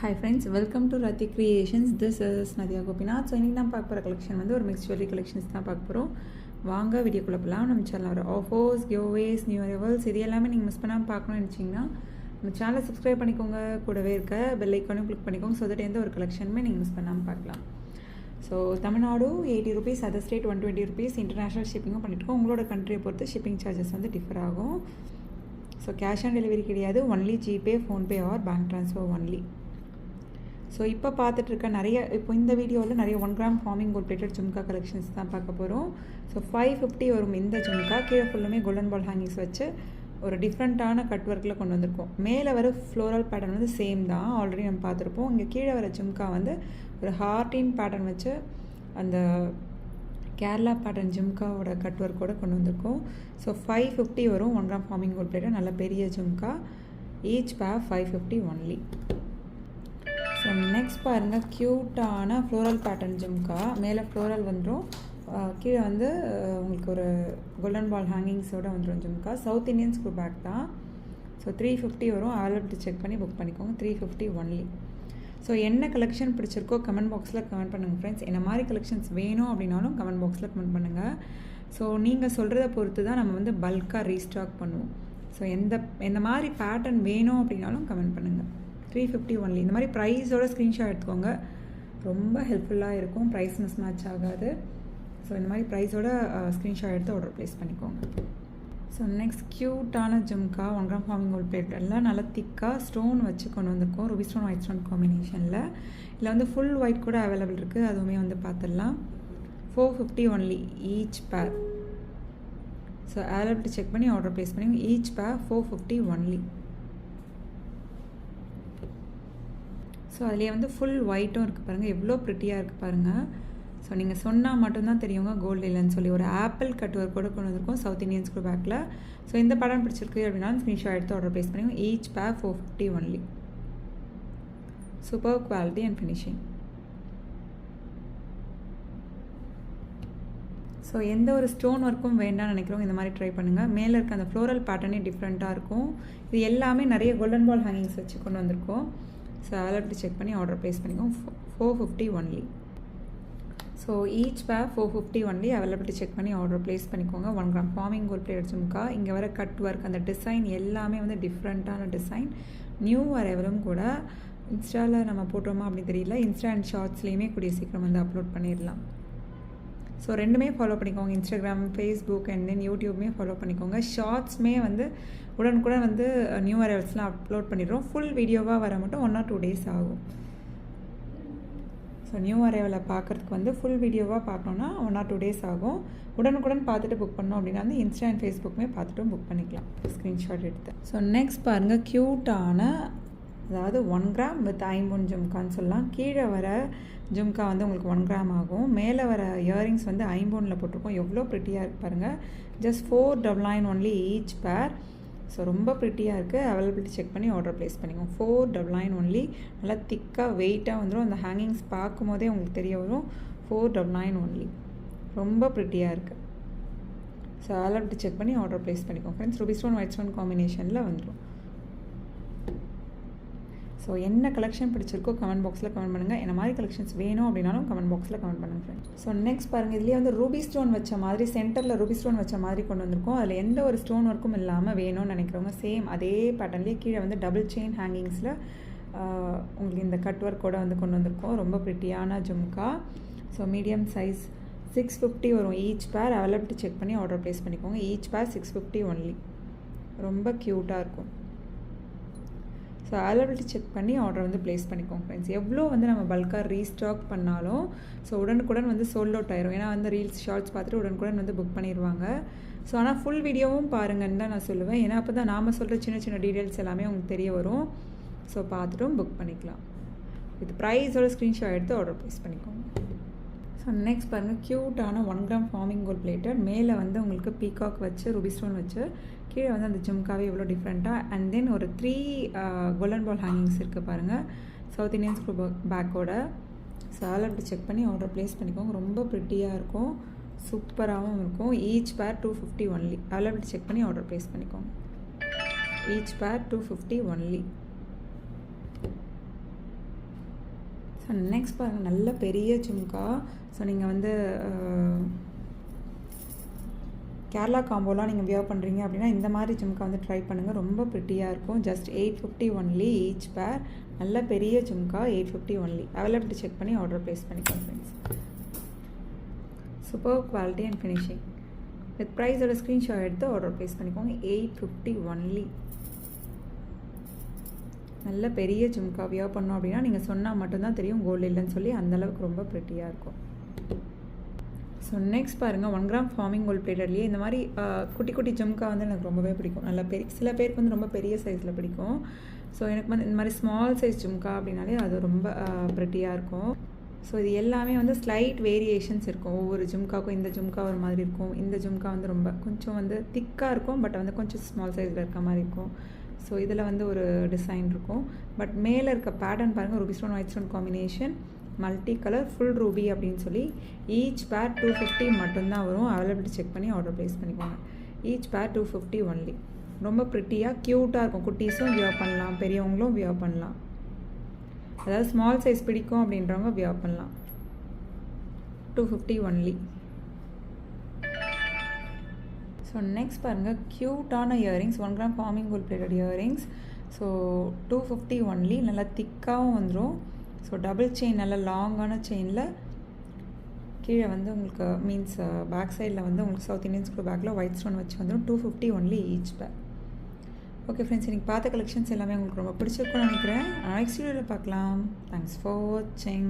Hi friends, welcome to Rati Creations. This is Nadia Gopinath. So இன்னைக்கு நான் பார்க்க போகிற கலெக்ஷன் வந்து ஒரு மிக்ஸ் ஜுவல்லரி கலெக்ஷன்ஸ் தான் பார்க்க போகிறோம். வாங்க வீடியோக்குள்ளே போகலாம். நம்ம சேனல் ஒரு ஆஃபர்ஸ், கிவ்அவேஸ், நியூ அரைவல்ஸ் இது எல்லாமே நீங்கள் மிஸ் பண்ணாமல் பார்க்கணும்னு நினச்சிங்கன்னா நம்ம சேனலை சப்ஸ்கிரைப் பண்ணிக்கோங்க. கூடவே இருக்க பெல் ஐக்கானும் கிளிக் பண்ணிக்கோங்க. ஸோ தட் எந்த ஒரு கலெக்ஷனுமே நீங்கள் மிஸ் பண்ணாமல் பார்க்கலாம். So Tamil Nadu 80 rupees, other state 120 rupees, international ஷிப்பிங்கும் பண்ணிட்டுருக்கோம். உங்களோட கண்ட்ரியை பொறுத்து ஷிப்பிங் சார்ஜஸ் வந்து டிஃபர் ஆகும். ஸோ கேஷ் ஆன் டெலிவரி கிடையாது, only GPay, PhonePe or bank transfer only. So இப்போ பார்த்துட்ருக்க இப்போ இந்த வீடியோவில் நிறைய 1 gram forming gold plated jhumka collections தான் பார்க்க போகிறோம். ஸோ 550 வரும் இந்த ஜும்கா. கீழே ஃபுல்லுமே கோல்டன் பால் ஹேங்கிங்ஸ் வச்சு ஒரு டிஃப்ரெண்ட்டான கட் ஒர்க்கில் கொண்டு வந்திருக்கோம். மேலே வர ஃப்ளோரல் பேட்டர்ன் வந்து சேம் தான், ஆல்ரெடி நம்ம பார்த்துருப்போம். இங்கே கீழே வர ஜும்கா வந்து ஒரு ஹார்டின் பேட்டர்ன் வச்சு அந்த கேரளா பேட்டர்ன் ஜும்காவோட கட் ஒர்க்கோடு கொண்டு வந்திருக்கோம். ஸோ 550 வரும் 1 gram ஃபார்மிங் கோல்ட் பிளேட்டட் நல்ல பெரிய ஜும்கா. ஈச் பேர் 550 ஒன்லி. ஸோ நெக்ஸ்ட் பாருங்கள், க்யூட்டான ஃப்ளோரல் பேட்டர்ன் ஜும்கா. மேலே ஃப்ளோரல் வந்துடும், கீழே வந்து உங்களுக்கு ஒரு கோல்டன் பால் ஹேங்கிங்ஸோடு வந்துடும் jhumka. South Indian screw back தான். ஸோ 350 வரும். அவைலபிலிட்டி செக் பண்ணி புக் பண்ணிக்கோங்க. 350 ஒன்லி. ஸோ என்ன கலெக்ஷன் பிடிச்சிருக்கோ கமெண்ட் பாக்ஸில் கமெண்ட் பண்ணுங்கள் ஃப்ரெண்ட்ஸ். என்ன மாதிரி கலெக்ஷன்ஸ் வேணும் அப்படின்னாலும் கமெண்ட் பாக்ஸில் கமெண்ட் பண்ணுங்கள். ஸோ நீங்கள் சொல்கிறத பொறுத்து தான் நம்ம வந்து பல்காக ரீஸ்டாக் பண்ணுவோம். ஸோ எந்த மாதிரி பேட்டர்ன் வேணும் அப்படின்னாலும் கமெண்ட் பண்ணுங்கள். 350 ஒன்லி. இந்த மாதிரி ப்ரைஸோட ஸ்க்ரீன்ஷாட் எடுத்துக்கோங்க, ரொம்ப ஹெல்ப்ஃபுல்லாக இருக்கும். ப்ரைஸ் மிஸ் மேட்ச் ஆகாது. ஸோ இந்த மாதிரி ப்ரைஸோட ஸ்க்ரீன்ஷாட் எடுத்து ஆர்டர் ப்ளேஸ் பண்ணிக்கோங்க. ஸோ நெக்ஸ்ட் க்யூட்டான jhumka 1 gram forming gold plate எல்லாம் நல்லா திக்காக ஸ்டோன் வச்சு கொண்டு வந்திருக்கோம். ரூபி ஸ்டோன், ஒயிட் ஸ்டோன் காம்பினேஷனில். இதில் வந்து ஃபுல் ஒயிட் கூட அவைலபிள் இருக்குது, அதுவுமே வந்து பார்த்துடலாம். 450 ஒன்லி ஈச் பேர். ஸோ அவைலபிலிட்டி செக் பண்ணி ஆர்டர் ப்ளேஸ் பண்ணி ஈச் பேர் 450 ஒன்லி. ஸோ அதிலே வந்து ஃபுல் ஒயிட்டும் இருக்குது பாருங்கள், எவ்வளோ ப்ரிட்டியாக இருக்குது பாருங்கள். ஸோ நீங்கள் சொன்னால் மட்டும்தான் தெரியுங்க கோல்டு இல்லைன்னு சொல்லி. ஒரு ஆப்பிள் கட் ஒர்க் கூட கொண்டு வந்திருக்கோம் சவுத் இண்டியன் ஸ்க்ரூ பேக்கில். ஸோ இந்த படம் பிடிச்சிருக்கு அப்படின்னா ஸ்க்ரீன்ஷாட் எடுத்து ஆர்டர் ப்ளேஸ் பண்ணி each pair 450 only. Super quality and finishing. So எந்த ஒரு ஸ்டோன் ஒர்க்கும் வேண்டாம்னு நினைக்கிறவங்க இந்த மாதிரி ட்ரை பண்ணுங்கள். மேலே இருக்க அந்த ஃப்ளோரல் பேட்டர்னே டிஃப்ரெண்ட்டாக இருக்கும். இது எல்லாமே நிறைய கோல்டன் பால் ஹேங்கிங்ஸ் வச்சு கொண்டு வந்திருக்கோம். ஸோ அவைலபிலிட்டி செக் பண்ணி ஆர்டர் ப்ளேஸ் பண்ணிக்கோங்க. 450 only. So each pair 450 only. Availability check பண்ணி ஆர்டர் ப்ளேஸ் பண்ணிக்கோங்க. 1 gram forming gold plated jhumka. இங்கே வர கட் ஒர்க், அந்த டிசைன் எல்லாமே வந்து டிஃப்ரெண்ட்டான டிசைன். நியூ அரைவலும் கூட. இன்ஸ்டாவில் நம்ம போட்டோமா அப்படின்னு தெரியல. இன்ஸ்டா அண்ட் ஷார்ட்ஸ்லேயுமே கூடிய சீக்கிரம் வந்து அப்லோட் பண்ணிடலாம். ஸோ ரெண்டுமே ஃபாலோ பண்ணிக்கோங்க. இன்ஸ்டாகிராம், ஃபேஸ்புக் அண்ட் தென் யூடியூப்மே ஃபாலோ பண்ணிக்கோங்க. ஷார்ட்ஸ்மே வந்து உடனுக்குடன் வந்து நியூ அரைவல்ஸ்லாம் அப்லோட் பண்ணிடுறோம். ஃபுல் வீடியோவாக வர மட்டும் 1 or 2 days ஆகும். ஸோ நியூ அரைவலை பார்க்குறதுக்கு வந்து ஃபுல் வீடியோவாக பார்க்கணுன்னா 1 or 2 days ஆகும். உடனுக்குடன் பார்த்துட்டு புக் பண்ணோம் அப்படின்னா வந்து இன்ஸ்டா அண்ட் ஃபேஸ்புக்குமே பார்த்துட்டும் புக் பண்ணிக்கலாம் ஸ்க்ரீன்ஷாட் எடுத்து. ஸோ நெக்ஸ்ட் பாருங்கள், க்யூட்டான அதாவது 1 gram வித் ஐம்பொன் ஜும்கான்னு சொல்லலாம். கீழே வர ஜும்கா வந்து உங்களுக்கு 1 gram ஆகும். மேலே வர இயரிங்ஸ் வந்து ஐம்பொனில் போட்டிருக்கோம். எவ்வளோ ப்ரிட்டியாக இருக்குது பாருங்கள். ஜஸ்ட் 499 ஒன்லி ஈச் பேர். ஸோ ரொம்ப ப்ரிட்டியாக இருக்குது. அவைலபிலிட்டி செக் பண்ணி ஆர்டர் ப்ளேஸ் பண்ணிக்கோங்க. 499 ஒன்லி. நல்லா திக்காக வெயிட்டாக வந்துடும். அந்த ஹேங்கிங்ஸ் பார்க்கும் போதே உங்களுக்கு தெரிய வரும். 499 ஒன்லி. ரொம்ப ப்ரிட்டியாக இருக்குது. ஸோ அவைலபிலிட்டி செக் பண்ணி ஆர்டர் ப்ளேஸ் பண்ணிக்கோங்க friends. Ruby stone, white stone காம்பினேஷனில் வந்துடும். ஸோ என்ன கலெக்ஷன் பிடிச்சிருக்கோ கமெண்ட் பாக்ஸில் கமெண்ட் பண்ணுங்கள். என்ன மாதிரி கலெக்ஷன்ஸ் வேணும் அப்படின்னாலும் கமெண்ட் பாக்ஸில் கமெண்ட் பண்ணுங்கள் ஃப்ரெண்ட்ஸ். ஸோ நெக்ஸ்ட் பாருங்கள், இதுலேயே வந்து ரூபி ஸ்டோன் வச்ச மாதிரி சென்டரில் ரூபி ஸ்டோன் வச்ச மாதிரி கொண்டு வந்திருக்கோம். அதில் எந்த ஒரு ஸ்டோன் ஒர்க்கும் இல்லாமல் வேணும்னு நினைக்கிறவங்க சேம் அதே பேட்டர்ன்லேயே கீழே வந்து டபுள் செயின் ஹேங்கிங்ஸில் உங்களுக்கு இந்த கட் ஒர்க்கோடு வந்து கொண்டு வந்திருக்கோம். ரொம்ப ப்ரிட்டியான ஜும்கா. ஸோ மீடியம் சைஸ் 650 வரும் ஈச் பேர். அவைலபிலிட்டி செக் பண்ணி ஆர்டர் ப்ளேஸ் பண்ணிக்கோங்க. ஈச் பேர் 650 ஒன்லி. ரொம்ப க்யூட்டாக இருக்கும். ஸோ அவைலபிலிட்டி செக் பண்ணி ஆர்டர் வந்து ப்ளேஸ் பண்ணிக்கோங்க ஃப்ரெண்ட்ஸ். எவ்வளோ வந்து நம்ம பல்காக ரீஸ்டாக் பண்ணாலும் ஸோ உடனுக்குடன் வந்து சோல்ட் அவுட் ஆயிரும். ஏன்னா வந்து ரீல்ஸ், ஷார்ட்ஸ் பார்த்துட்டு உடனுக்குடன் வந்து புக் பண்ணிடுவாங்க. ஸோ ஆனால் ஃபுல் வீடியோவும் பாருங்கன்னு தான் நான் சொல்லுவேன். ஏன்னா அப்போ தான் நாம் சொல்கிற சின்ன சின்ன டீட்டெயில்ஸ் எல்லாமே உங்களுக்கு தெரிய வரும். ஸோ பார்த்துட்டும் புக் பண்ணிக்கலாம். இது ப்ரைஸோட ஸ்க்ரீன்ஷாட் எடுத்து ஆர்டர் ப்ளேஸ் பண்ணிக்கோங்க. ஸோ நெக்ஸ்ட் பாருங்கள், க்யூட்டான 1 gram ஃபார்மிங் கோல்ட் பிளேட்டட். மேலே வந்து உங்களுக்கு பீகாக் வச்சு ரூபி ஸ்டோன் வச்சு கீழே வந்து அந்த ஜும்காவே இவ்வளோ டிஃப்ரெண்ட்டாக. அண்ட் தென் ஒரு 3 கோல்டன் பால் ஹேங்கிங்ஸ் இருக்குது பாருங்கள் சவுத் இண்டியன் ஸ்க்ரூ பேக்கோட. ஸோ அவைலபிலிட்டி செக் பண்ணி ஆர்டர் ப்ளேஸ் பண்ணிக்கோங்க. ரொம்ப ப்ரிட்டியாக இருக்கும், சூப்பராகவும் இருக்கும். Each pair 250 only. Availability check பண்ணி ஆர்டர் ப்ளேஸ் பண்ணிக்கோங்க. Each pair 250 only. So next பாருங்கள், நல்ல பெரிய ஜும்கா. ஸோ நீங்கள் வந்து கேரளா காம்போலாம் நீங்கள் வியர் பண்ணுறீங்க அப்படின்னா இந்த மாதிரி ஜும்கா வந்து ட்ரை பண்ணுங்கள். ரொம்ப ப்ரிட்டியாக இருக்கும். Just 850 only each pair. நல்ல பெரிய ஜும்கா, 850 ஒன்லி. அவைலபிலிட்டி செக் பண்ணி ஆர்டர் ப்ளேஸ் பண்ணிக்கோங்க friends. Super quality and finishing. With ப்ரைஸோட ஸ்க்ரீன்ஷாட் எடுத்து ஆர்டர் ப்ளேஸ் பண்ணிக்கோங்க. 850 ஒன்லி. நல்ல பெரிய ஜும்கா வியர் பண்ணோம் அப்படின்னா நீங்கள் சொன்னால் மட்டும்தான் தெரியும் கோல்டு இல்லைன்னு சொல்லி. அந்தளவுக்கு ரொம்ப ப்ரிட்டியாக இருக்கும். ஸோ நெக்ஸ்ட் பாருங்கள், 1 கிராம் ஃபார்மிங் கோல்ட் பிளேட்டட்லேயே இந்த மாதிரி குட்டி குட்டி ஜும்கா வந்து எனக்கு ரொம்பவே பிடிக்கும். நல்ல சில பேருக்கு வந்து ரொம்ப பெரிய சைஸில் பிடிக்கும். ஸோ எனக்கு வந்து இந்த மாதிரி ஸ்மால் சைஸ் ஜும்கா அப்படின்னாலே அது ரொம்ப ப்ரிட்டியாக இருக்கும். ஸோ இது எல்லாமே வந்து ஸ்லைட் வேரியேஷன்ஸ் இருக்கும். ஒவ்வொரு ஜும்காவுக்கும் இந்த ஜும்கா ஒரு மாதிரி இருக்கும். இந்த ஜும்கா வந்து ரொம்ப கொஞ்சம் வந்து திக்காக இருக்கும். பட் வந்து கொஞ்சம் ஸ்மால் சைஸில் இருக்க மாதிரி இருக்கும். ஸோ இதில் வந்து ஒரு டிசைன் இருக்கும். பட் மேலே இருக்க பேட்டர்ன் பாருங்கள், Ruby stone white stone combination, multi colour, full Ruby அப்படின்னு சொல்லி. ஈச் பேர் 250 மட்டும்தான் வரும். அவைலபிலிட்டி செக் பண்ணி ஆர்டர் ப்ளேஸ் பண்ணிக்கோங்க. Each pair 250 only. ரொம்ப ப்ரிட்டியாக க்யூட்டாக இருக்கும். குட்டீஸும் வியர் பண்ணலாம், பெரியவங்களும் வியர் பண்ணலாம். அதாவது ஸ்மால் சைஸ் பிடிக்கும் அப்படின்றவங்க வியர் பண்ணலாம். 250 ஒன்லி. ஸோ நெக்ஸ்ட் பாருங்கள், க்யூட்டான earrings, 1 gram forming gold plated earrings. So 250 only. நல்லா திக்காகவும் வந்துடும். ஸோ டபுள் செயின், நல்ல லாங்கான செயினில் கீழே வந்து உங்களுக்கு மீன்ஸ் பேக் சைடில் வந்து உங்களுக்கு சவுத் இந்தியன் ஸ்கூல் பேக்கில் ஒயிட் ஸ்டோன் வச்சு வந்துடும். 250 only each back. Okay friends, இன்றைக்கி பார்த்த கலெக்ஷன்ஸ் எல்லாமே உங்களுக்கு ரொம்ப பிடிச்சிருக்கும்னு நினைக்கிறேன். நெக்ஸ்ட் வீடியோவில் பார்க்கலாம். தேங்க்ஸ் ஃபார் வாட்சிங்.